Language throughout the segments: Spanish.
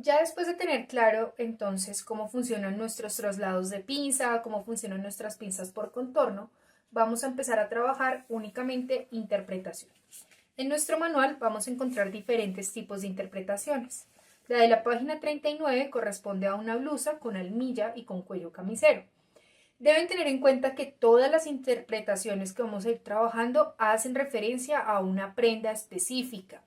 Ya después de tener claro entonces cómo funcionan nuestros traslados de pinza, cómo funcionan nuestras pinzas por contorno, vamos a empezar a trabajar únicamente interpretación. En nuestro manual vamos a encontrar diferentes tipos de interpretaciones. La de la página 39 corresponde a una blusa con almilla y con cuello camisero. Deben tener en cuenta que todas las interpretaciones que vamos a ir trabajando hacen referencia a una prenda específica.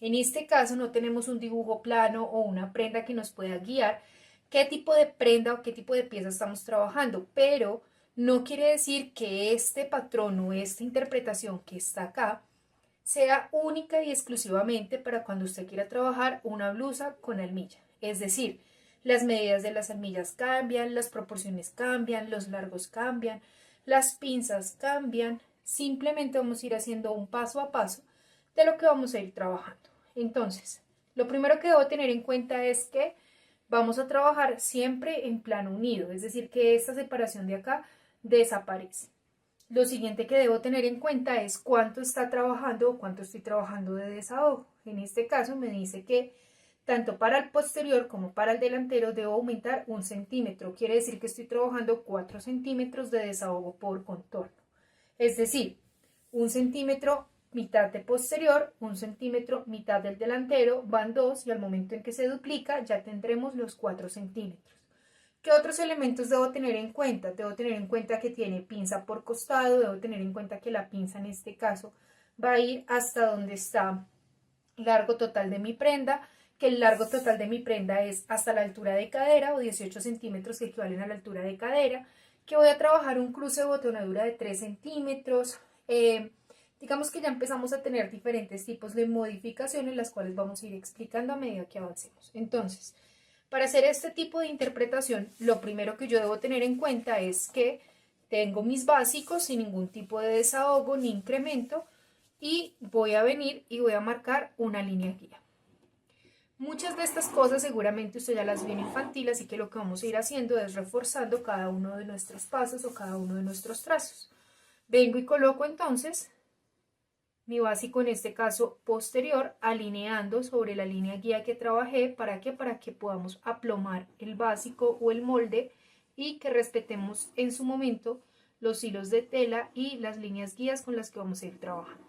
En este caso no tenemos un dibujo plano o una prenda que nos pueda guiar qué tipo de prenda o qué tipo de pieza estamos trabajando, pero no quiere decir que este patrón o esta interpretación que está acá sea única y exclusivamente para cuando usted quiera trabajar una blusa con almilla. Es decir, las medidas de las almillas cambian, las proporciones cambian, los largos cambian, las pinzas cambian. Simplemente vamos a ir haciendo un paso a paso de lo que vamos a ir trabajando. Entonces, lo primero que debo tener en cuenta es que vamos a trabajar siempre en plano unido, es decir, que esta separación de acá desaparece. Lo siguiente que debo tener en cuenta es cuánto está trabajando o cuánto estoy trabajando de desahogo. En este caso me dice que tanto para el posterior como para el delantero debo aumentar 1 centímetro. Quiere decir que estoy trabajando 4 centímetros de desahogo por contorno. Es decir, 1 centímetro mitad de posterior, 1 centímetro mitad del delantero, van 2 y al momento en que se duplica ya tendremos los 4 centímetros. ¿Qué otros elementos debo tener en cuenta? Debo tener en cuenta que tiene pinza por costado, debo tener en cuenta que la pinza en este caso va a ir hasta donde está el largo total de mi prenda, que el largo total de mi prenda es hasta la altura de cadera o 18 centímetros que equivalen a la altura de cadera, que voy a trabajar un cruce de botonadura de 3 centímetros. Digamos que ya empezamos a tener diferentes tipos de modificaciones, las cuales vamos a ir explicando a medida que avancemos. Entonces, para hacer este tipo de interpretación, lo primero que yo debo tener en cuenta es que tengo mis básicos sin ningún tipo de desahogo ni incremento y voy a venir y voy a marcar una línea guía. Muchas de estas cosas seguramente usted ya las vio en infantil, así que lo que vamos a ir haciendo es reforzando cada uno de nuestros pasos o cada uno de nuestros trazos. Vengo y coloco entonces mi básico, en este caso posterior, alineando sobre la línea guía que trabajé. ¿Para qué? Para que podamos aplomar el básico o el molde y que respetemos en su momento los hilos de tela y las líneas guías con las que vamos a ir trabajando.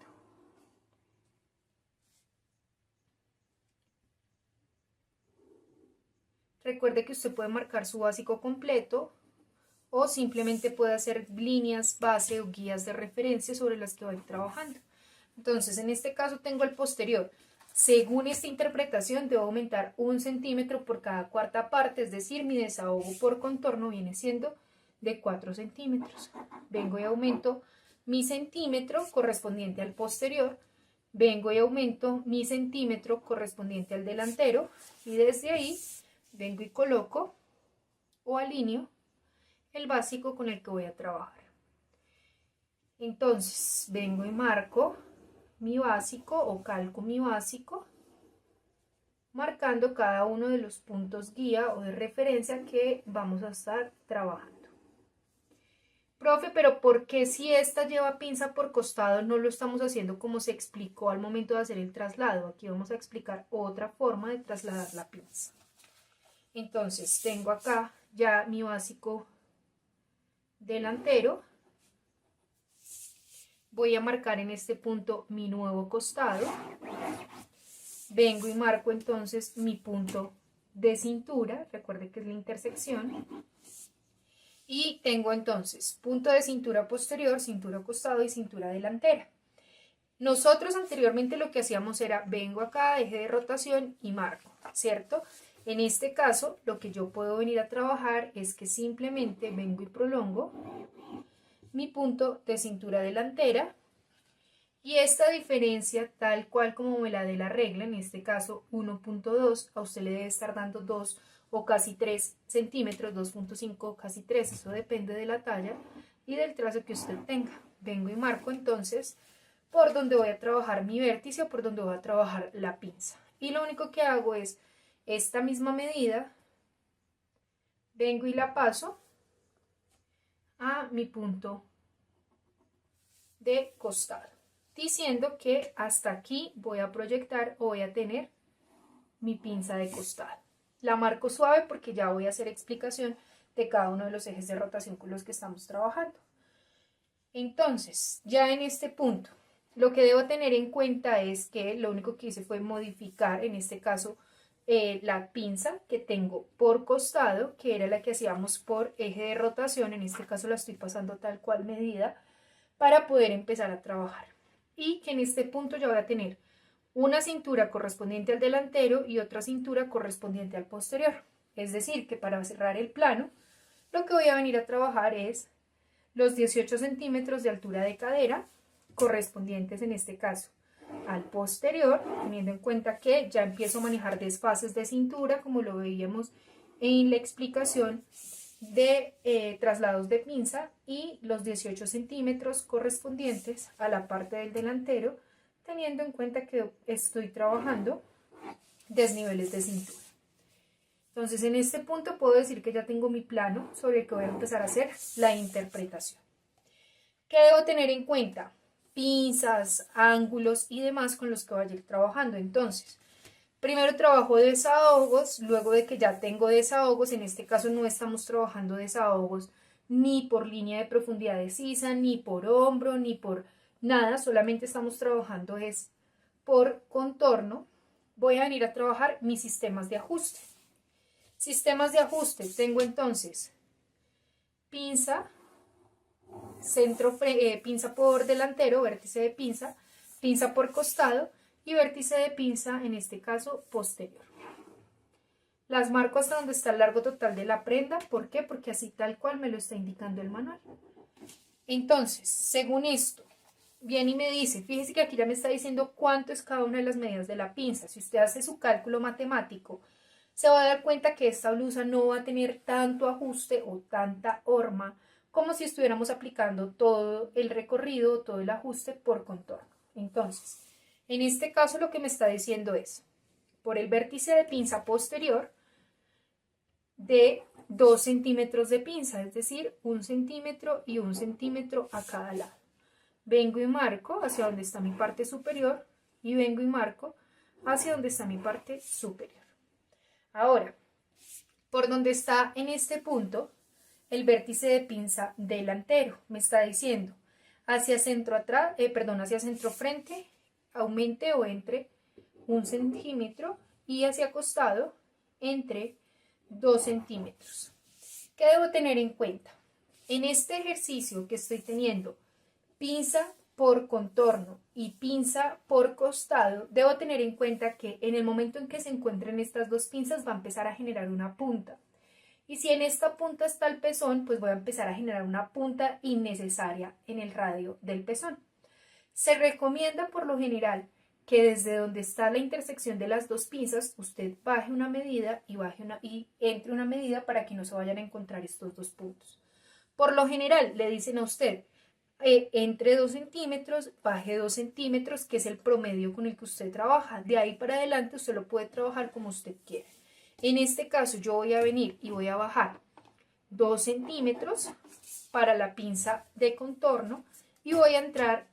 Recuerde que usted puede marcar su básico completo o simplemente puede hacer líneas base o guías de referencia sobre las que va a ir trabajando. Entonces, en este caso tengo el posterior. Según esta interpretación, debo aumentar 1 centímetro por cada cuarta parte, es decir, mi desahogo por contorno viene siendo de 4 centímetros. Vengo y aumento mi centímetro correspondiente al posterior, vengo y aumento mi centímetro correspondiente al delantero y desde ahí vengo y coloco o alineo el básico con el que voy a trabajar. Entonces, vengo y marco mi básico o calco mi básico, marcando cada uno de los puntos guía o de referencia que vamos a estar trabajando. Profe, pero ¿por qué si esta lleva pinza por costado no lo estamos haciendo como se explicó al momento de hacer el traslado? Aquí vamos a explicar otra forma de trasladar la pinza. Entonces, tengo acá ya mi básico delantero. Voy a marcar en este punto mi nuevo costado. Vengo y marco entonces mi punto de cintura, recuerde que es la intersección, y tengo entonces punto de cintura posterior, cintura costado y cintura delantera. Nosotros anteriormente lo que hacíamos era vengo acá, eje de rotación y marco, ¿cierto? En este caso lo que yo puedo venir a trabajar es que simplemente vengo y prolongo mi punto de cintura delantera. Y esta diferencia, tal cual como me la dé la regla, en este caso 1.2, a usted le debe estar dando 2 o casi 3 centímetros, 2.5 o casi 3, eso depende de la talla y del trazo que usted tenga. Vengo y marco entonces por donde voy a trabajar mi vértice o por donde voy a trabajar la pinza. Y lo único que hago es esta misma medida, vengo y la paso a mi punto de costado, diciendo que hasta aquí voy a proyectar o voy a tener mi pinza de costado. La marco suave porque ya voy a hacer explicación de cada uno de los ejes de rotación con los que estamos trabajando. Entonces, ya en este punto, lo que debo tener en cuenta es que lo único que hice fue modificar, en este caso, la pinza que tengo por costado, que era la que hacíamos por eje de rotación. En este caso la estoy pasando tal cual medida para poder empezar a trabajar. Y que en este punto ya voy a tener una cintura correspondiente al delantero y otra cintura correspondiente al posterior. Es decir, que para cerrar el plano, lo que voy a venir a trabajar es los 18 centímetros de altura de cadera, correspondientes en este caso al posterior, teniendo en cuenta que ya empiezo a manejar desfases de cintura, como lo veíamos en la explicación de traslados de pinza, y los 18 centímetros correspondientes a la parte del delantero, teniendo en cuenta que estoy trabajando desniveles de cintura. Entonces, en este punto puedo decir que ya tengo mi plano sobre el que voy a empezar a hacer la interpretación. ¿Qué debo tener en cuenta? Pinzas, ángulos y demás con los que voy a ir trabajando. Entonces, primero trabajo desahogos, luego de que ya tengo desahogos, en este caso no estamos trabajando desahogos ni por línea de profundidad de sisa, ni por hombro, ni por nada, solamente estamos trabajando es por contorno. Voy a venir a trabajar mis sistemas de ajuste. Sistemas de ajuste, tengo entonces pinza, pinza por delantero, vértice de pinza, pinza por costado y vértice de pinza, en este caso posterior. Las marco hasta donde está el largo total de la prenda. ¿Por qué? Porque así tal cual me lo está indicando el manual. Entonces, según esto, viene y me dice, fíjese que aquí ya me está diciendo cuánto es cada una de las medidas de la pinza. Si usted hace su cálculo matemático, se va a dar cuenta que esta blusa no va a tener tanto ajuste o tanta horma como si estuviéramos aplicando todo el recorrido, todo el ajuste por contorno. Entonces, en este caso lo que me está diciendo es, por el vértice de pinza posterior, de 2 centímetros de pinza, es decir, 1 centímetro y 1 centímetro a cada lado. Vengo y marco hacia donde está mi parte superior y vengo y marco hacia donde está mi parte superior. Ahora, por donde está en este punto el vértice de pinza delantero, me está diciendo hacia centro atrás, hacia centro frente, aumente o entre 1 centímetro y hacia costado entre 2 centímetros. ¿Qué debo tener en cuenta? En este ejercicio que estoy teniendo pinza por contorno y pinza por costado, debo tener en cuenta que en el momento en que se encuentren estas dos pinzas va a empezar a generar una punta. Y si en esta punta está el pezón, pues voy a empezar a generar una punta innecesaria en el radio del pezón. Se recomienda por lo general que desde donde está la intersección de las dos pinzas, usted baje una medida y entre una medida para que no se vayan a encontrar estos dos puntos. Por lo general le dicen a usted, entre 2 centímetros, baje 2 centímetros, que es el promedio con el que usted trabaja. De ahí para adelante usted lo puede trabajar como usted quiera. En este caso yo voy a venir y voy a bajar 2 centímetros para la pinza de contorno y voy a entrar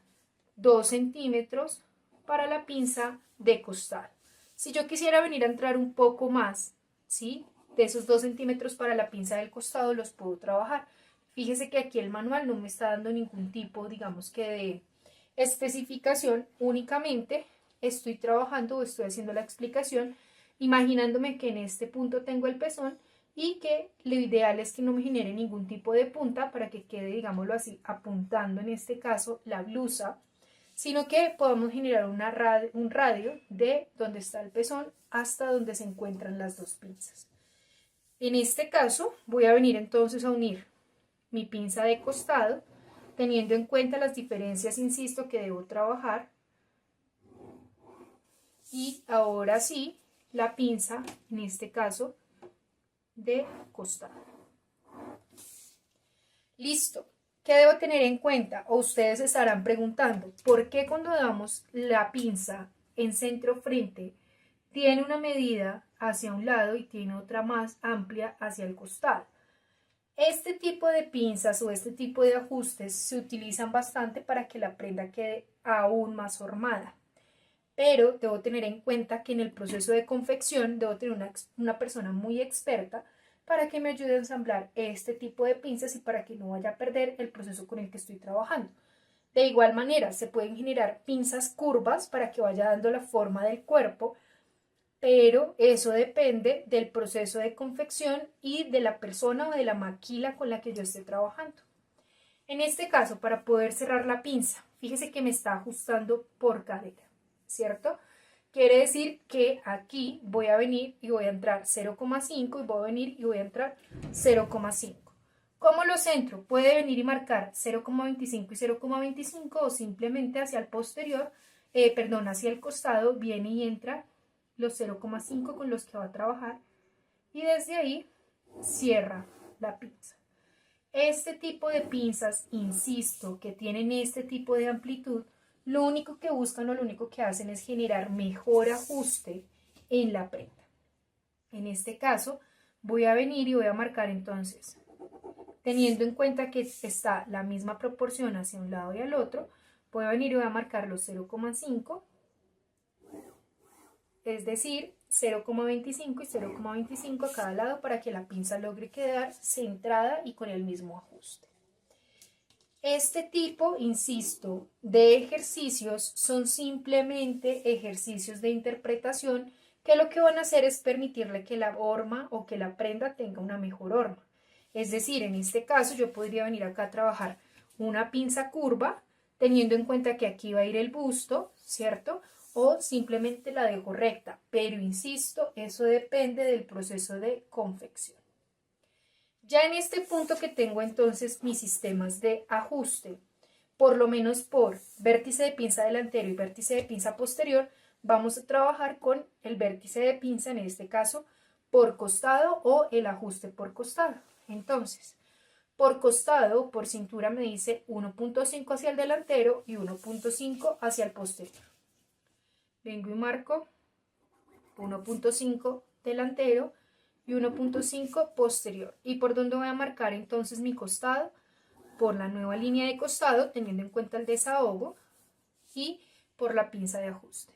2 centímetros para la pinza de costado. Si yo quisiera venir a entrar un poco más, ¿sí?, de esos 2 centímetros para la pinza del costado, los puedo trabajar. Fíjese que aquí el manual no me está dando ningún tipo, digamos que de especificación, únicamente estoy trabajando o estoy haciendo la explicación, imaginándome que en este punto tengo el pezón y que lo ideal es que no me genere ningún tipo de punta para que quede, digámoslo así, apuntando en este caso la blusa, sino que podamos generar un radio de donde está el pezón hasta donde se encuentran las dos pinzas. En este caso voy a venir entonces a unir mi pinza de costado, teniendo en cuenta las diferencias, insisto, que debo trabajar. Y ahora sí, la pinza, en este caso, de costado. Listo. ¿Qué debo tener en cuenta? O ustedes estarán preguntando, ¿por qué cuando damos la pinza en centro frente tiene una medida hacia un lado y tiene otra más amplia hacia el costado? Este tipo de pinzas o este tipo de ajustes se utilizan bastante para que la prenda quede aún más formada. pero debo tener en cuenta que en el proceso de confección debo tener una persona muy experta para que me ayude a ensamblar este tipo de pinzas y para que no vaya a perder el proceso con el que estoy trabajando. De igual manera, se pueden generar pinzas curvas para que vaya dando la forma del cuerpo, pero eso depende del proceso de confección y de la persona o de la maquila con la que yo esté trabajando. En este caso, para poder cerrar la pinza, fíjese que me está ajustando por cadera, ¿cierto? Quiere decir que aquí voy a venir y voy a entrar 0,5 y voy a venir y voy a entrar 0,5. ¿Cómo lo centro? Puede venir y marcar 0,25 y 0,25 o simplemente hacia el posterior, hacia el costado, viene y entra los 0,5 con los que va a trabajar y desde ahí cierra la pinza. Este tipo de pinzas, insisto, que tienen este tipo de amplitud, lo único que buscan o lo único que hacen es generar mejor ajuste en la prenda. En este caso, voy a venir y voy a marcar entonces, teniendo en cuenta que está la misma proporción hacia un lado y al otro, voy a venir y voy a marcar los 0,5, es decir, 0,25 y 0,25 a cada lado para que la pinza logre quedar centrada y con el mismo ajuste. Este tipo, insisto, de ejercicios son simplemente ejercicios de interpretación que lo que van a hacer es permitirle que la horma o que la prenda tenga una mejor horma. Es decir, en este caso yo podría venir acá a trabajar una pinza curva, teniendo en cuenta que aquí va a ir el busto, ¿cierto? O simplemente la dejo recta, pero insisto, eso depende del proceso de confección. Ya en este punto que tengo entonces mis sistemas de ajuste, por lo menos por vértice de pinza delantero y vértice de pinza posterior, vamos a trabajar con el vértice de pinza, en este caso, por costado o el ajuste por costado. Entonces, por costado, por cintura me dice 1.5 hacia el delantero y 1.5 hacia el posterior. Vengo y marco 1.5 delantero y 1.5 posterior. ¿Y por dónde voy a marcar entonces mi costado? Por la nueva línea de costado, teniendo en cuenta el desahogo, y por la pinza de ajuste.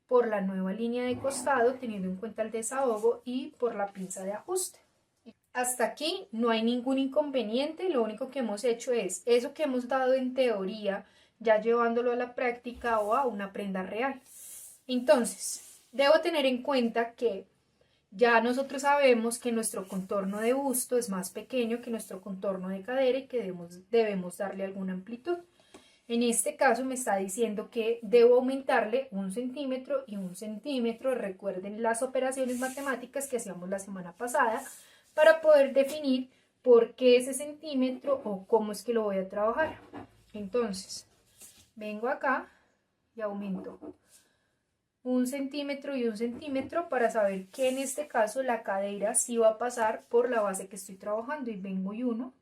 Por la nueva línea de costado, teniendo en cuenta el desahogo, y por la pinza de ajuste. Hasta aquí no hay ningún inconveniente, lo único que hemos hecho es eso que hemos dado en teoría, ya llevándolo a la práctica o a una prenda real. Entonces, debo tener en cuenta que ya nosotros sabemos que nuestro contorno de busto es más pequeño que nuestro contorno de cadera y que debemos darle alguna amplitud. En este caso me está diciendo que debo aumentarle 1 centímetro y 1 centímetro. Recuerden las operaciones matemáticas que hacíamos la semana pasada para poder definir por qué ese centímetro o cómo es que lo voy a trabajar. Entonces, vengo acá y aumento 1 centímetro y 1 centímetro para saber que en este caso la cadera sí va a pasar por la base que estoy trabajando y vengo y uno,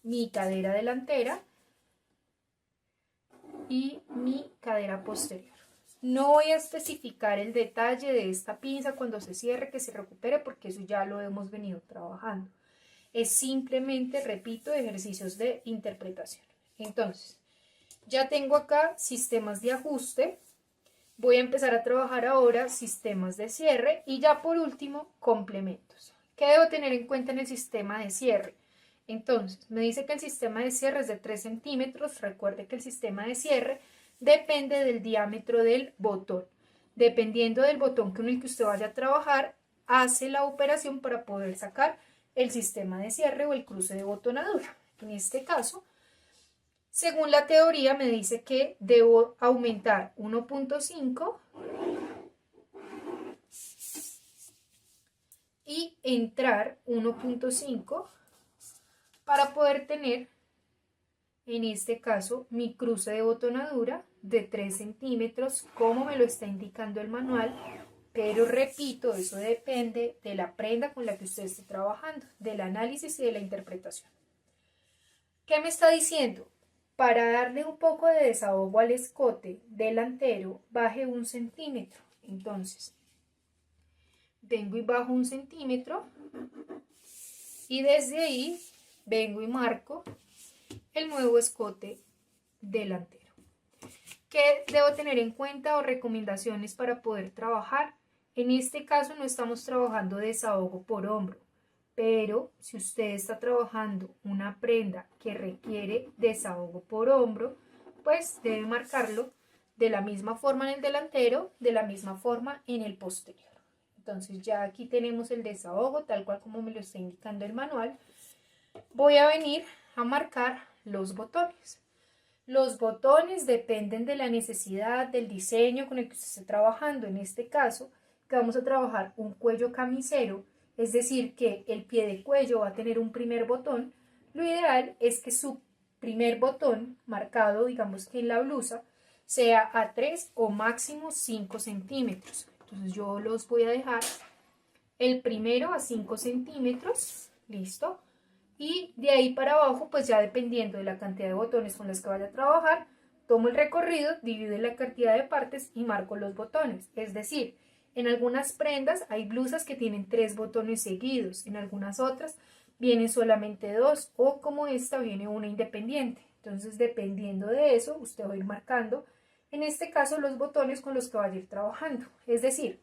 mi cadera delantera y mi cadera posterior. No voy a especificar el detalle de esta pinza cuando se cierre, que se recupere, porque eso ya lo hemos venido trabajando. Es simplemente, repito, ejercicios de interpretación. Entonces, ya tengo acá sistemas de ajuste, voy a empezar a trabajar ahora sistemas de cierre y ya por último complementos. ¿Qué debo tener en cuenta en el sistema de cierre? Entonces, me dice que el sistema de cierre es de 3 centímetros, recuerde que el sistema de cierre depende del diámetro del botón. Dependiendo del botón con el que usted vaya a trabajar, hace la operación para poder sacar el sistema de cierre o el cruce de botonadura. En este caso, según la teoría me dice que debo aumentar 1.5 y entrar 1.5 para poder tener, en este caso, mi cruce de botonadura de 3 centímetros, como me lo está indicando el manual, pero repito, eso depende de la prenda con la que usted esté trabajando, del análisis y de la interpretación. ¿Qué me está diciendo? Para darle un poco de desahogo al escote delantero, baje 1 centímetro. Entonces, vengo y bajo 1 centímetro y desde ahí vengo y marco el nuevo escote delantero. ¿Qué debo tener en cuenta o recomendaciones para poder trabajar? En este caso no estamos trabajando desahogo por hombro, pero si usted está trabajando una prenda que requiere desahogo por hombro, pues debe marcarlo de la misma forma en el delantero, de la misma forma en el posterior. Entonces ya aquí tenemos el desahogo tal cual como me lo está indicando el manual. Voy a venir a marcar los botones. Los botones dependen de la necesidad, del diseño con el que usted esté trabajando. En este caso, que vamos a trabajar un cuello camisero, es decir, que el pie de cuello va a tener un primer botón. Lo ideal es que su primer botón marcado, digamos que en la blusa, sea a 3 o máximo 5 centímetros. Entonces yo los voy a dejar el primero a 5 centímetros, listo. Y de ahí para abajo, pues ya dependiendo de la cantidad de botones con los que vaya a trabajar, tomo el recorrido, divido la cantidad de partes y marco los botones. Es decir, en algunas prendas hay blusas que tienen 3 botones seguidos, en algunas otras vienen solamente 2 o como esta viene una independiente. Entonces, dependiendo de eso, usted va a ir marcando, en este caso, los botones con los que vaya a ir trabajando. Es decir,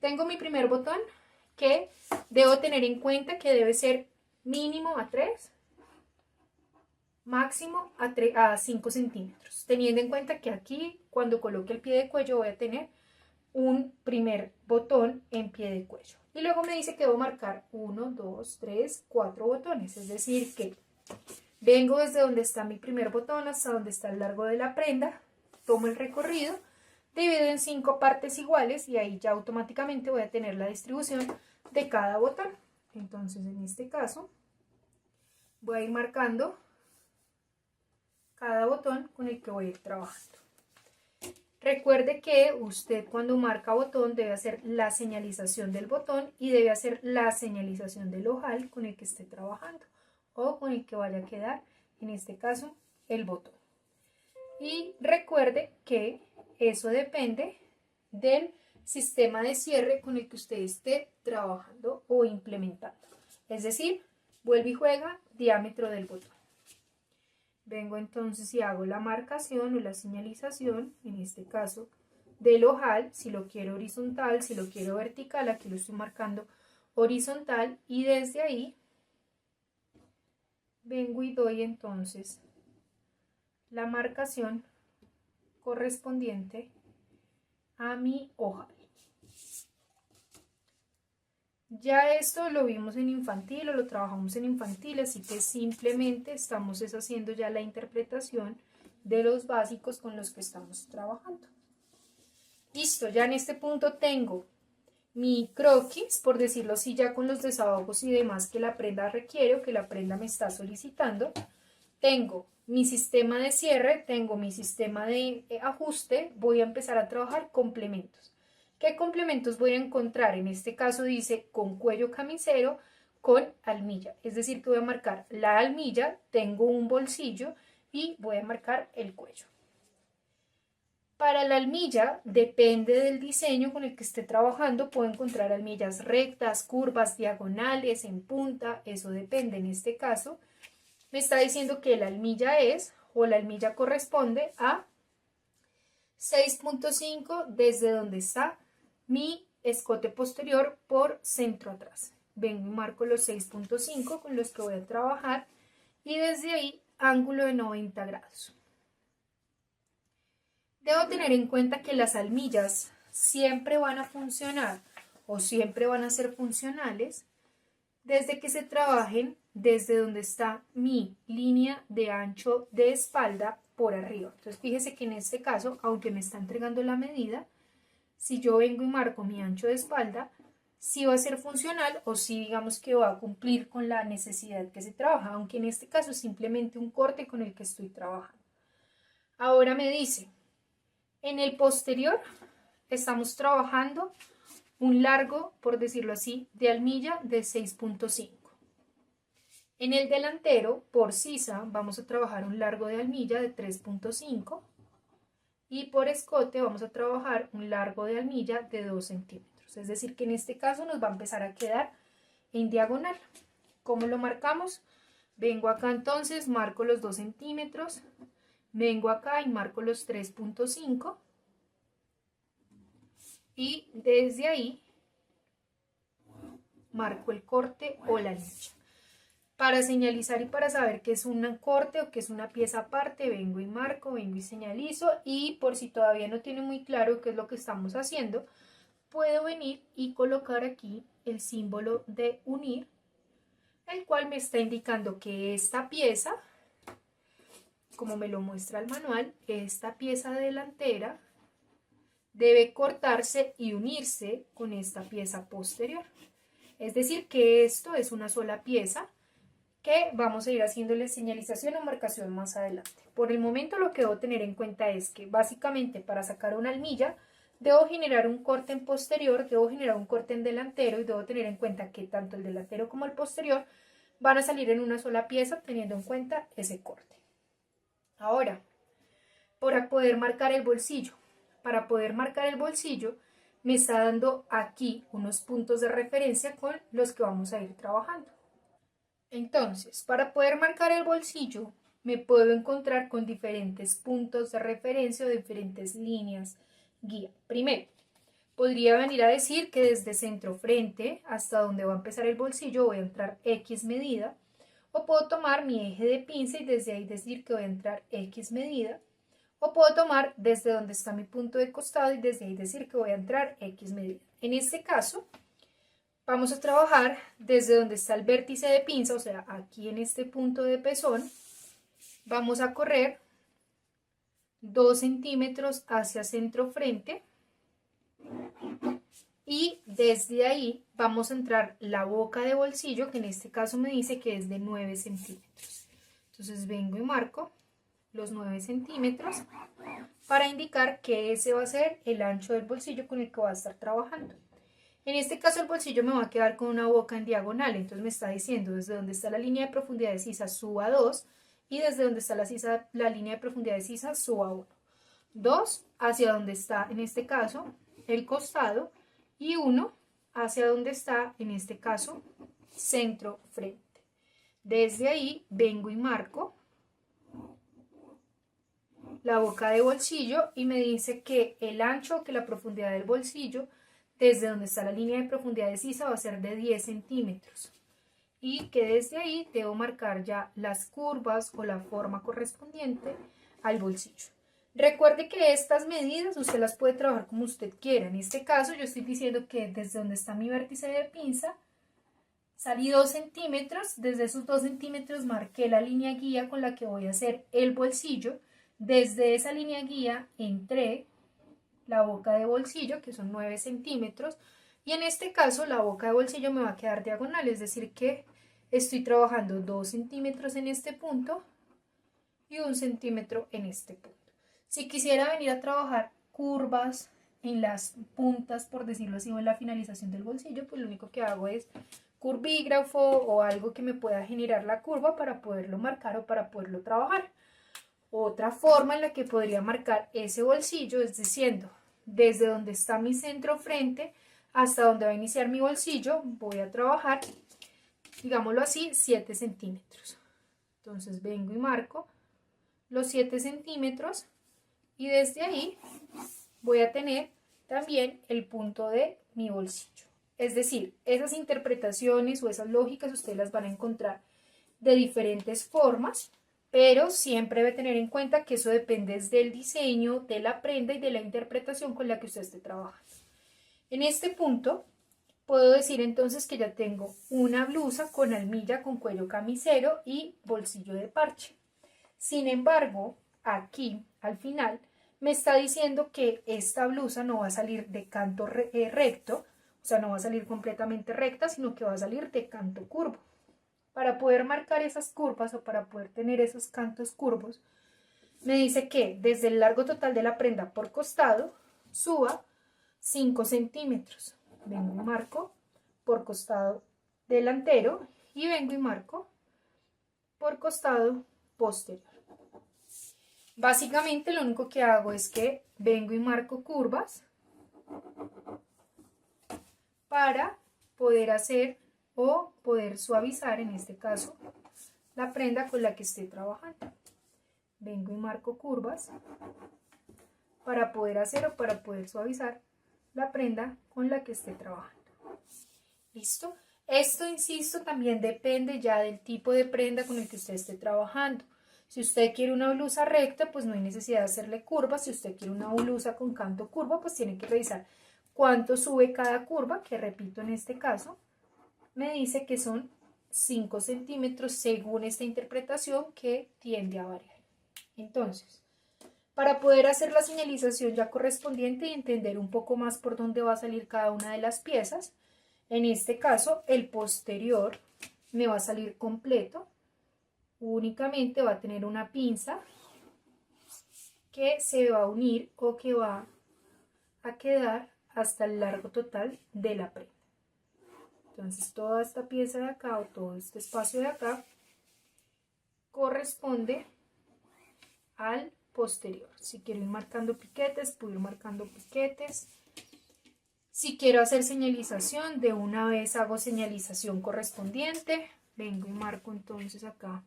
tengo mi primer botón que debo tener en cuenta que debe ser mínimo a 3, máximo a 5 centímetros, teniendo en cuenta que aquí cuando coloque el pie de cuello voy a tener un primer botón en pie de cuello. Y luego me dice que debo marcar 1, 2, 3, 4 botones, es decir que vengo desde donde está mi primer botón hasta donde está el largo de la prenda, tomo el recorrido, divido en 5 partes iguales y ahí ya automáticamente voy a tener la distribución de cada botón. Entonces en este caso voy a ir marcando cada botón con el que voy a ir trabajando. Recuerde que usted cuando marca botón debe hacer la señalización del botón y debe hacer la señalización del ojal con el que esté trabajando o con el que vaya a quedar, en este caso, el botón. Y recuerde que eso depende del sistema de cierre con el que usted esté trabajando o implementando. Es decir, vuelve y juega diámetro del botón. Vengo entonces y hago la marcación o la señalización, en este caso, del ojal, si lo quiero horizontal, si lo quiero vertical, aquí lo estoy marcando horizontal y desde ahí vengo y doy entonces la marcación correspondiente a mi ojal. Ya esto lo vimos en infantil o lo trabajamos en infantil, así que simplemente estamos haciendo ya la interpretación de los básicos con los que estamos trabajando. Listo, ya en este punto tengo mi croquis, por decirlo así, ya con los desahogos y demás que la prenda requiere o que la prenda me está solicitando. Tengo mi sistema de cierre, tengo mi sistema de ajuste, voy a empezar a trabajar complementos. ¿Qué complementos voy a encontrar? En este caso dice con cuello camisero con almilla, es decir que voy a marcar la almilla, tengo un bolsillo y voy a marcar el cuello. Para la almilla, depende del diseño con el que esté trabajando, puedo encontrar almillas rectas, curvas, diagonales, en punta, eso depende. En este caso, me está diciendo que la almilla es, o la almilla corresponde a 6.5 desde donde está mi escote posterior por centro atrás. Vengo y marco los 6.5 con los que voy a trabajar y desde ahí ángulo de 90 grados. Debo tener en cuenta que las almillas siempre van a funcionar o siempre van a ser funcionales desde que se trabajen desde donde está mi línea de ancho de espalda por arriba. Entonces fíjese que en este caso, aunque me está entregando la medida, si yo vengo y marco mi ancho de espalda, sí va a ser funcional o sí digamos que va a cumplir con la necesidad que se trabaja, aunque en este caso es simplemente un corte con el que estoy trabajando. Ahora me dice, en el posterior estamos trabajando un largo, por decirlo así, de almilla de 6.5. En el delantero, por sisa, vamos a trabajar un largo de almilla de 3.5 y por escote vamos a trabajar un largo de almilla de 2 centímetros. Es decir, que en este caso nos va a empezar a quedar en diagonal. ¿Cómo lo marcamos? Vengo acá entonces, marco los 2 centímetros, vengo acá y marco los 3.5 y desde ahí marco el corte o la ancha. Para señalizar y para saber que es un corte o que es una pieza aparte, vengo y marco, vengo y señalizo, y por si todavía no tiene muy claro qué es lo que estamos haciendo, puedo venir y colocar aquí el símbolo de unir, el cual me está indicando que esta pieza, como me lo muestra el manual, esta pieza delantera debe cortarse y unirse con esta pieza posterior. Es decir, que esto es una sola pieza que vamos a ir haciéndole señalización o marcación más adelante. Por el momento lo que debo tener en cuenta es que básicamente para sacar una almilla debo generar un corte en posterior, debo generar un corte en delantero y debo tener en cuenta que tanto el delantero como el posterior van a salir en una sola pieza teniendo en cuenta ese corte. Ahora, para poder marcar el bolsillo. Para poder marcar el bolsillo me está dando aquí unos puntos de referencia con los que vamos a ir trabajando. Entonces, para poder marcar el bolsillo, me puedo encontrar con diferentes puntos de referencia o diferentes líneas guía. Primero, podría venir a decir que desde centro frente hasta donde va a empezar el bolsillo voy a entrar X medida, o puedo tomar mi eje de pinza y desde ahí decir que voy a entrar X medida, o puedo tomar desde donde está mi punto de costado y desde ahí decir que voy a entrar X medida. En este caso, vamos a trabajar desde donde está el vértice de pinza, o sea, aquí en este punto de pezón, vamos a correr 2 centímetros hacia centro frente y desde ahí vamos a entrar la boca de bolsillo, que en este caso me dice que es de 9 centímetros. Entonces vengo y marco los 9 centímetros para indicar que ese va a ser el ancho del bolsillo con el que voy a estar trabajando. En este caso el bolsillo me va a quedar con una boca en diagonal, entonces me está diciendo desde donde está la línea de profundidad de sisa suba 2 y desde donde está la línea de profundidad de sisa suba 1. 2 hacia donde está en este caso el costado y 1 hacia donde está en este caso centro frente. Desde ahí vengo y marco la boca de bolsillo y me dice que el ancho, que la profundidad del bolsillo desde donde está la línea de profundidad de sisa va a ser de 10 centímetros y que desde ahí debo marcar ya las curvas o la forma correspondiente al bolsillo. Recuerde que estas medidas usted las puede trabajar como usted quiera. En este caso yo estoy diciendo que desde donde está mi vértice de pinza salí 2 centímetros, desde esos 2 centímetros marqué la línea guía con la que voy a hacer el bolsillo. Desde esa línea guía entré la boca de bolsillo, que son 9 centímetros, y en este caso la boca de bolsillo me va a quedar diagonal, es decir que estoy trabajando 2 centímetros en este punto y 1 centímetro en este punto. Si quisiera venir a trabajar curvas en las puntas, por decirlo así, o en la finalización del bolsillo, pues lo único que hago es curvígrafo o algo que me pueda generar la curva para poderlo marcar o para poderlo trabajar. Otra forma en la que podría marcar ese bolsillo es diciendo, desde donde está mi centro frente hasta donde va a iniciar mi bolsillo, voy a trabajar, digámoslo así, 7 centímetros. Entonces vengo y marco los 7 centímetros y desde ahí voy a tener también el punto de mi bolsillo. Es decir, esas interpretaciones o esas lógicas ustedes las van a encontrar de diferentes formas, pero siempre debe tener en cuenta que eso depende del diseño, de la prenda y de la interpretación con la que usted esté trabajando. En este punto puedo decir entonces que ya tengo una blusa con almilla con cuello camisero y bolsillo de parche. Sin embargo, aquí al final me está diciendo que esta blusa no va a salir de canto recto, o sea, no va a salir completamente recta, sino que va a salir de canto curvo. Para poder marcar esas curvas o para poder tener esos cantos curvos, me dice que desde el largo total de la prenda por costado suba 5 centímetros. Vengo y marco por costado delantero y vengo y marco por costado posterior. Básicamente lo único que hago es que vengo y marco curvas para poder hacer o poder suavizar, en este caso, la prenda con la que esté trabajando. vengo y marco curvas para poder hacer o para poder suavizar la prenda con la que esté trabajando. ¿Listo? Esto, insisto, también depende ya del tipo de prenda con el que usted esté trabajando. Si usted quiere una blusa recta, pues no hay necesidad de hacerle curvas. Si usted quiere una blusa con canto curva, pues tiene que revisar cuánto sube cada curva, que repito en este caso, me dice que son 5 centímetros según esta interpretación que tiende a variar. Entonces, para poder hacer la señalización ya correspondiente y entender un poco más por dónde va a salir cada una de las piezas, en este caso el posterior me va a salir completo, únicamente va a tener una pinza que se va a unir o que va a quedar hasta el largo total de la prenda. Entonces toda esta pieza de acá o todo este espacio de acá corresponde al posterior. Si quiero ir marcando piquetes, puedo ir marcando piquetes. Si quiero hacer señalización, de una vez hago señalización correspondiente. Vengo y marco entonces acá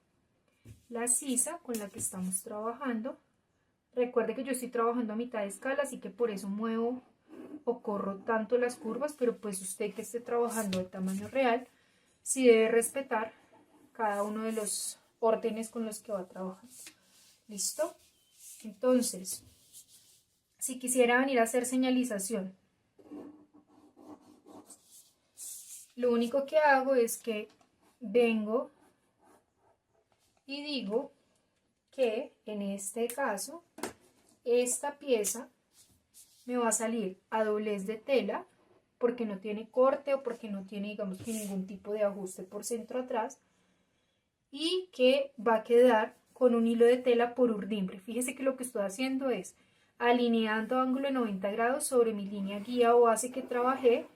la sisa con la que estamos trabajando. Recuerde que yo estoy trabajando a mitad de escala, así que por eso muevo o corro tanto las curvas, pero pues usted que esté trabajando de tamaño real, sí debe respetar cada uno de los órdenes con los que va a trabajar. ¿Listo? Entonces, si quisiera venir a hacer señalización, lo único que hago es que vengo y digo que en este caso esta pieza me va a salir a doblez de tela porque no tiene corte o porque no tiene, digamos, que ningún tipo de ajuste por centro atrás, y que va a quedar con un hilo de tela por urdimbre. Fíjese que lo que estoy haciendo es alineando ángulo de 90 grados sobre mi línea guía o base que trabajé,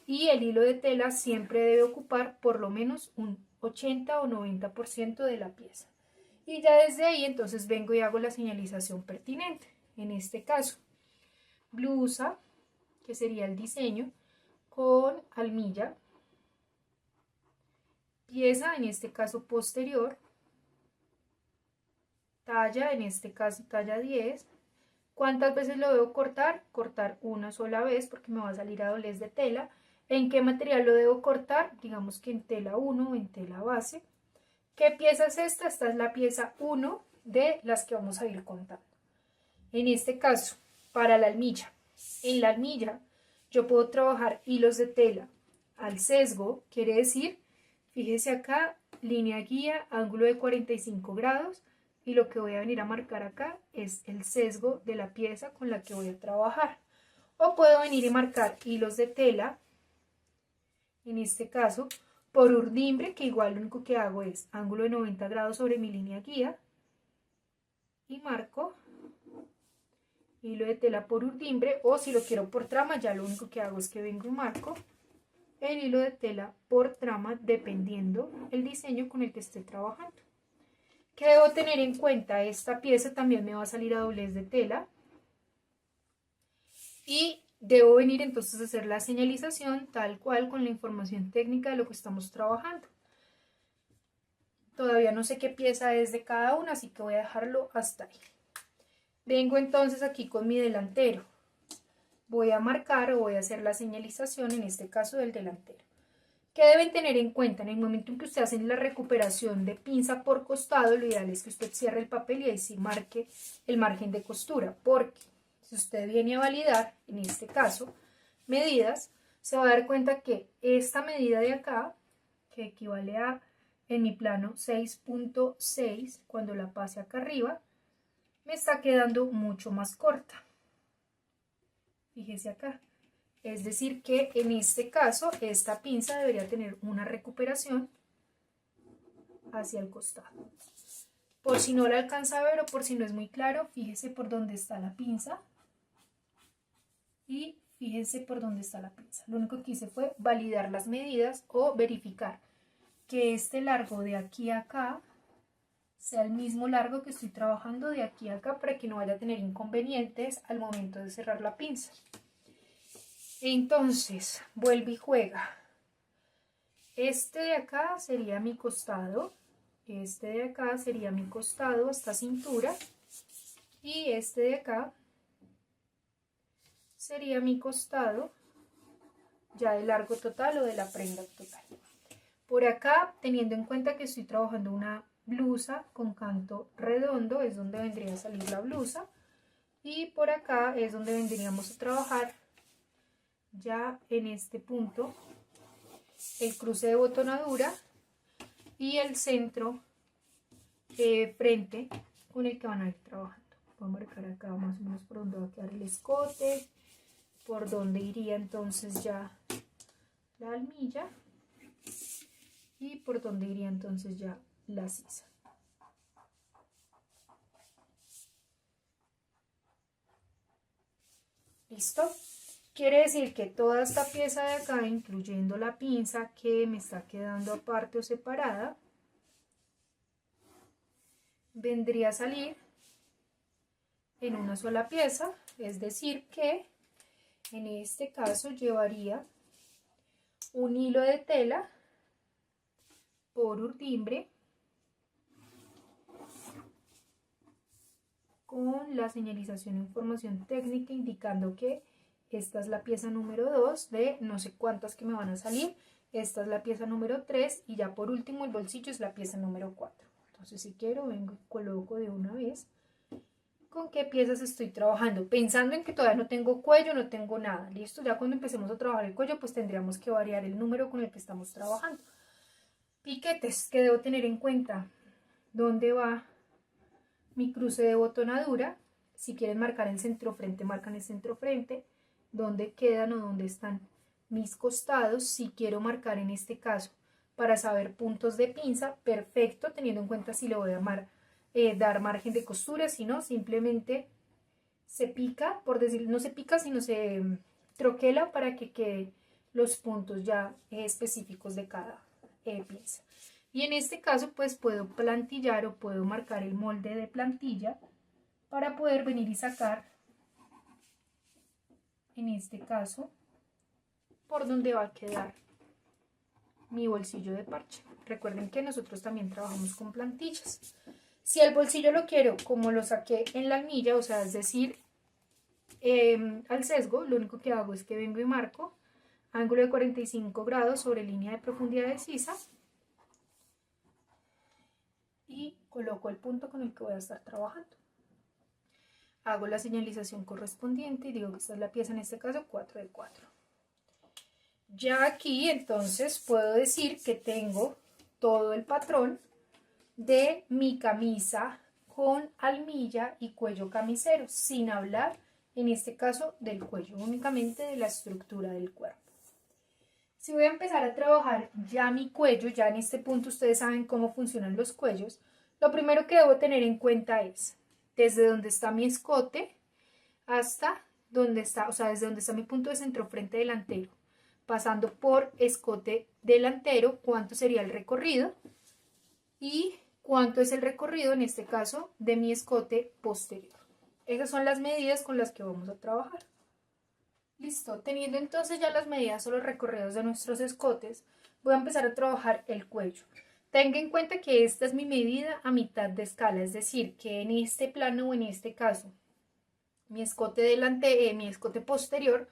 y el hilo de tela siempre debe ocupar por lo menos un 80 o 90% de la pieza. Y ya desde ahí entonces vengo y hago la señalización pertinente. En este caso, blusa, que sería el diseño, con almilla, pieza, en este caso posterior, talla, en este caso talla 10. ¿Cuántas veces lo debo cortar? Cortar una sola vez porque me va a salir a doblez de tela. ¿En qué material lo debo cortar? Digamos que en tela 1 o en tela base. ¿Qué pieza es esta? Esta es la pieza 1 de las que vamos a ir contando. En este caso, para la almilla. En la almilla yo puedo trabajar hilos de tela al sesgo, quiere decir, fíjese acá, línea guía, ángulo de 45 grados, y lo que voy a venir a marcar acá es el sesgo de la pieza con la que voy a trabajar. O puedo venir y marcar hilos de tela, en este caso, por urdimbre, que igual lo único que hago es ángulo de 90 grados sobre mi línea guía, y marco hilo de tela por urdimbre, o si lo quiero por trama, ya lo único que hago es que vengo y marco el hilo de tela por trama dependiendo el diseño con el que esté trabajando. ¿Qué debo tener en cuenta? Esta pieza también me va a salir a doblez de tela y debo venir entonces a hacer la señalización tal cual con la información técnica de lo que estamos trabajando. Todavía no sé qué pieza es de cada una, así que voy a dejarlo hasta ahí. Vengo entonces aquí con mi delantero. Voy a marcar o voy a hacer la señalización, en este caso del delantero. ¿Qué deben tener en cuenta? En el momento en que usted hace la recuperación de pinza por costado, lo ideal es que usted cierre el papel y ahí sí marque el margen de costura, porque si usted viene a validar, en este caso, medidas, se va a dar cuenta que esta medida de acá, que equivale a, en mi plano, 6.6, cuando la pase acá arriba, me está quedando mucho más corta. Fíjese acá. Es decir que en este caso esta pinza debería tener una recuperación hacia el costado. Por si no la alcanza a ver o por si no es muy claro, fíjese por dónde está la pinza y fíjense por dónde está la pinza. Lo único que hice fue validar las medidas o verificar que este largo de aquí a acá sea el mismo largo que estoy trabajando de aquí a acá para que no vaya a tener inconvenientes al momento de cerrar la pinza. Entonces, vuelve y juega. Este de acá sería mi costado. Este de acá sería mi costado hasta cintura y este de acá sería mi costado ya de largo total o de la prenda total. Por acá, teniendo en cuenta que estoy trabajando una blusa con canto redondo, es donde vendría a salir la blusa. Y por acá es donde vendríamos a trabajar ya en este punto el cruce de botonadura y el centro frente con el que van a ir trabajando. Voy a marcar acá más o menos por donde va a quedar el escote, por donde iría entonces ya la almilla y por donde iría entonces ya la sisa. ¿Listo? Quiere decir que toda esta pieza de acá, incluyendo la pinza que me está quedando aparte o separada, vendría a salir en una sola pieza, es decir que en este caso llevaría un hilo de tela por urdimbre con la señalización e información técnica indicando que esta es la pieza número 2 de no sé cuántas que me van a salir, esta es la pieza número 3 y ya por último el bolsillo es la pieza número 4. Entonces si quiero vengo y coloco de una vez con qué piezas estoy trabajando, pensando en que todavía no tengo cuello, no tengo nada, listo, ya cuando empecemos a trabajar el cuello pues tendríamos que variar el número con el que estamos trabajando. Piquetes que debo tener en cuenta, dónde va mi cruce de botonadura, si quieren marcar el centro frente, marcan el centro frente, dónde quedan o dónde están mis costados, si quiero marcar en este caso para saber puntos de pinza, perfecto, teniendo en cuenta si le voy a dar margen de costura, si no, simplemente se pica, por decir, no se pica, sino se troquela para que queden los puntos ya específicos de cada pieza. Y en este caso pues puedo plantillar o puedo marcar el molde de plantilla para poder venir y sacar, en este caso, por donde va a quedar mi bolsillo de parche. Recuerden que nosotros también trabajamos con plantillas. Si el bolsillo lo quiero como lo saqué en la almilla, o sea, es decir, al sesgo, lo único que hago es que vengo y marco ángulo de 45 grados sobre línea de profundidad de sisa y coloco el punto con el que voy a estar trabajando. Hago la señalización correspondiente y digo que esta es la pieza, en este caso 4 de 4. Ya aquí entonces puedo decir que tengo todo el patrón de mi camisa con almilla y cuello camisero, sin hablar en este caso del cuello, únicamente de la estructura del cuerpo. Si voy a empezar a trabajar ya mi cuello, ya en este punto ustedes saben cómo funcionan los cuellos, lo primero que debo tener en cuenta es desde donde está mi escote hasta donde está, o sea, desde donde está mi punto de centro frente delantero, pasando por escote delantero, cuánto sería el recorrido y cuánto es el recorrido, en este caso, de mi escote posterior. Esas son las medidas con las que vamos a trabajar. Listo, teniendo entonces ya las medidas o los recorridos de nuestros escotes, voy a empezar a trabajar el cuello. Tenga en cuenta que esta es mi medida a mitad de escala, es decir, que en este plano o en este caso, mi escote posterior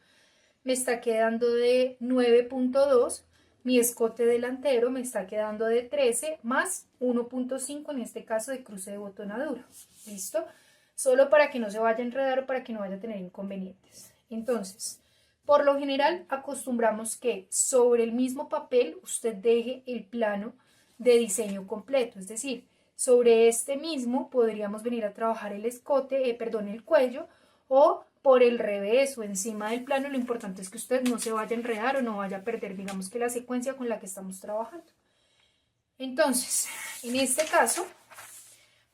me está quedando de 9.2, mi escote delantero me está quedando de 13 más 1.5 en este caso de cruce de botonadura. ¿Listo? Solo para que no se vaya a enredar o para que no vaya a tener inconvenientes. Entonces, por lo general acostumbramos que sobre el mismo papel usted deje el plano de diseño completo, es decir, sobre este mismo podríamos venir a trabajar el el cuello, o por el revés o encima del plano. Lo importante es que usted no se vaya a enredar o no vaya a perder, digamos que la secuencia con la que estamos trabajando. Entonces, en este caso,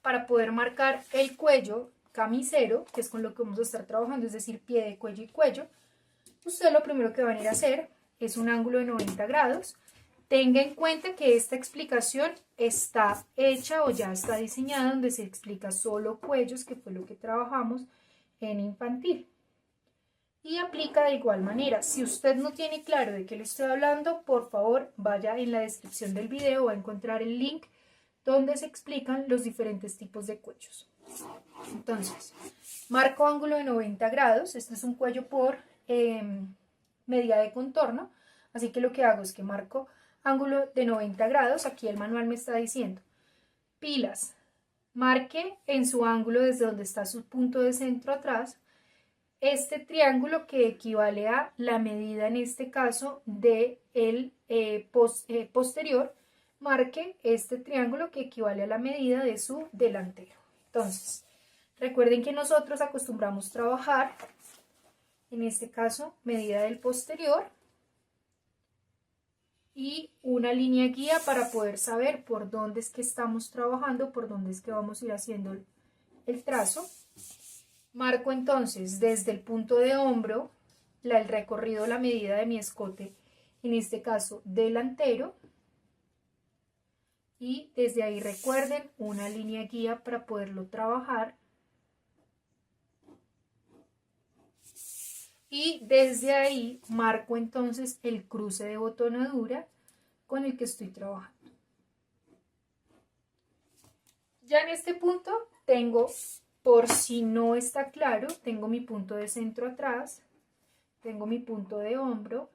para poder marcar el cuello camisero, que es con lo que vamos a estar trabajando, es decir, pie de cuello y cuello, usted lo primero que va a ir a hacer es un ángulo de 90 grados. Tenga en cuenta que esta explicación está hecha o ya está diseñada donde se explica solo cuellos, que fue lo que trabajamos en infantil. Y aplica de igual manera. Si usted no tiene claro de qué le estoy hablando, por favor vaya en la descripción del video, va a encontrar el link donde se explican los diferentes tipos de cuellos. Entonces, marco ángulo de 90 grados, este es un cuello por medida de contorno, así que lo que hago es que marco ángulo de 90 grados, aquí el manual me está diciendo, pilas, marque en su ángulo desde donde está su punto de centro atrás, este triángulo que equivale a la medida en este caso de el posterior, marque este triángulo que equivale a la medida de su delantero. Entonces, recuerden que nosotros acostumbramos trabajar, en este caso, medida del posterior y una línea guía para poder saber por dónde es que estamos trabajando, por dónde es que vamos a ir haciendo el trazo. Marco entonces desde el punto de hombro el recorrido, la medida de mi escote, en este caso delantero, y desde ahí recuerden una línea guía para poderlo trabajar. Y desde ahí marco entonces el cruce de botonadura con el que estoy trabajando. Ya en este punto tengo, por si no está claro, tengo mi punto de centro atrás, tengo mi punto de hombro,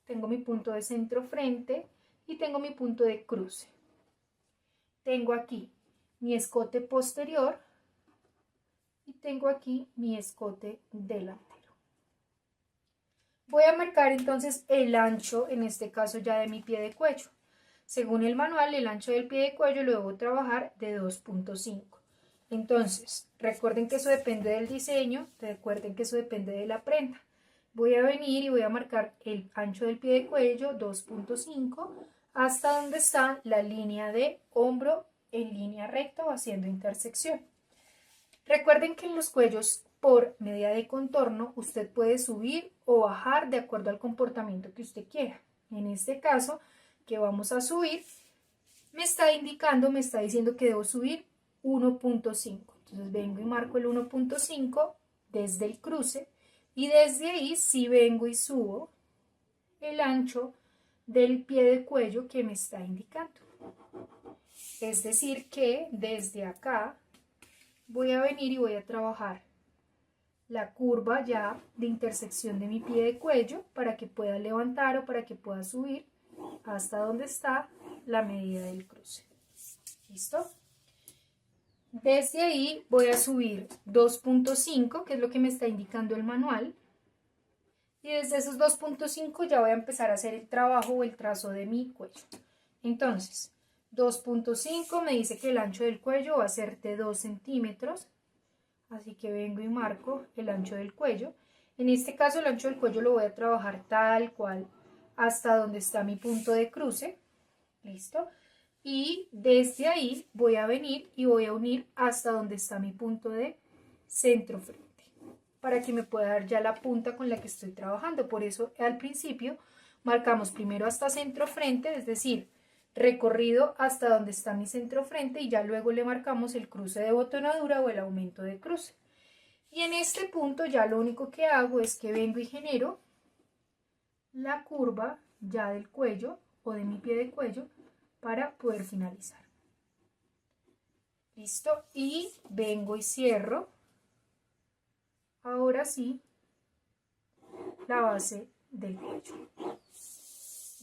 tengo mi punto de centro frente y tengo mi punto de cruce. Tengo aquí mi escote posterior y tengo aquí mi escote delantero. Voy a marcar entonces el ancho, en este caso ya de mi pie de cuello. Según el manual, el ancho del pie de cuello lo debo trabajar de 2.5. Entonces, recuerden que eso depende del diseño, recuerden que eso depende de la prenda. Voy a venir y voy a marcar el ancho del pie de cuello 2.5 hasta donde está la línea de hombro en línea recta o haciendo intersección. Recuerden que en los cuellos por medida de contorno usted puede subir o bajar de acuerdo al comportamiento que usted quiera. En este caso, que vamos a subir, me está indicando, me está diciendo que debo subir 1.5. Entonces vengo y marco el 1.5 desde el cruce y desde ahí sí vengo y subo el ancho del pie de cuello que me está indicando. Es decir que desde acá voy a venir y voy a trabajar la curva ya de intersección de mi pie de cuello para que pueda levantar o para que pueda subir hasta donde está la medida del cruce. ¿Listo? Desde ahí voy a subir 2.5, que es lo que me está indicando el manual. Y desde esos 2.5 ya voy a empezar a hacer el trabajo o el trazo de mi cuello. Entonces, 2.5 me dice que el ancho del cuello va a ser de 2 centímetros. Así que vengo y marco el ancho del cuello. En este caso el ancho del cuello lo voy a trabajar tal cual hasta donde está mi punto de cruce. ¿Listo? Y desde ahí voy a venir y voy a unir hasta donde está mi punto de centro frente, para que me pueda dar ya la punta con la que estoy trabajando. Por eso al principio marcamos primero hasta centro frente, es decir, recorrido hasta donde está mi centro frente, y ya luego le marcamos el cruce de botonadura o el aumento de cruce. Y en este punto ya lo único que hago es que vengo y genero la curva ya del cuello o de mi pie de cuello para poder finalizar. ¿Listo? Y vengo y cierro, ahora sí, la base del cuello.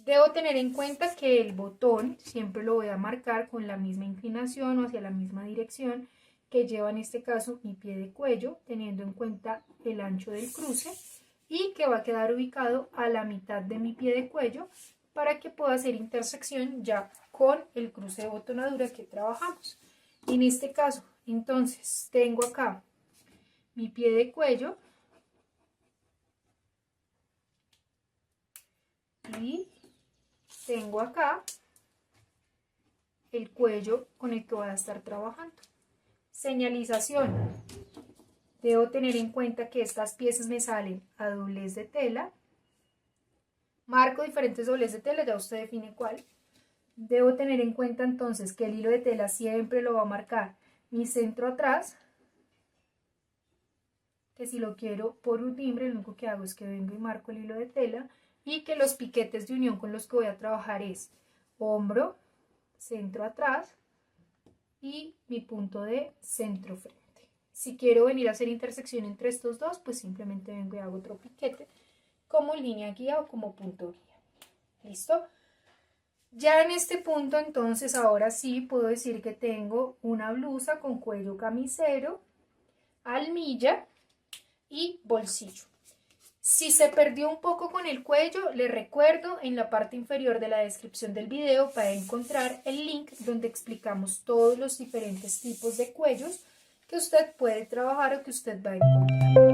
Debo tener en cuenta que el botón siempre lo voy a marcar con la misma inclinación o hacia la misma dirección que lleva en este caso mi pie de cuello, teniendo en cuenta el ancho del cruce, y que va a quedar ubicado a la mitad de mi pie de cuello para que pueda hacer intersección ya con el cruce de botonadura que trabajamos. En este caso, entonces, tengo acá mi pie de cuello y tengo acá el cuello con el que voy a estar trabajando. Señalización. Debo tener en cuenta que estas piezas me salen a doblez de tela. Marco diferentes doblez de tela, ya usted define cuál. Debo tener en cuenta entonces que el hilo de tela siempre lo va a marcar mi centro atrás, que si lo quiero por un timbre, lo único que hago es que vengo y marco el hilo de tela, y que los piquetes de unión con los que voy a trabajar es hombro, centro atrás y mi punto de centro frente. Si quiero venir a hacer intersección entre estos dos, pues simplemente vengo y hago otro piquete como línea guía o como punto guía. ¿Listo? Ya en este punto, entonces, ahora sí puedo decir que tengo una blusa con cuello camisero, almilla y bolsillo. Si se perdió un poco con el cuello, le recuerdo en la parte inferior de la descripción del video para encontrar el link donde explicamos todos los diferentes tipos de cuellos que usted puede trabajar o que usted va a encontrar.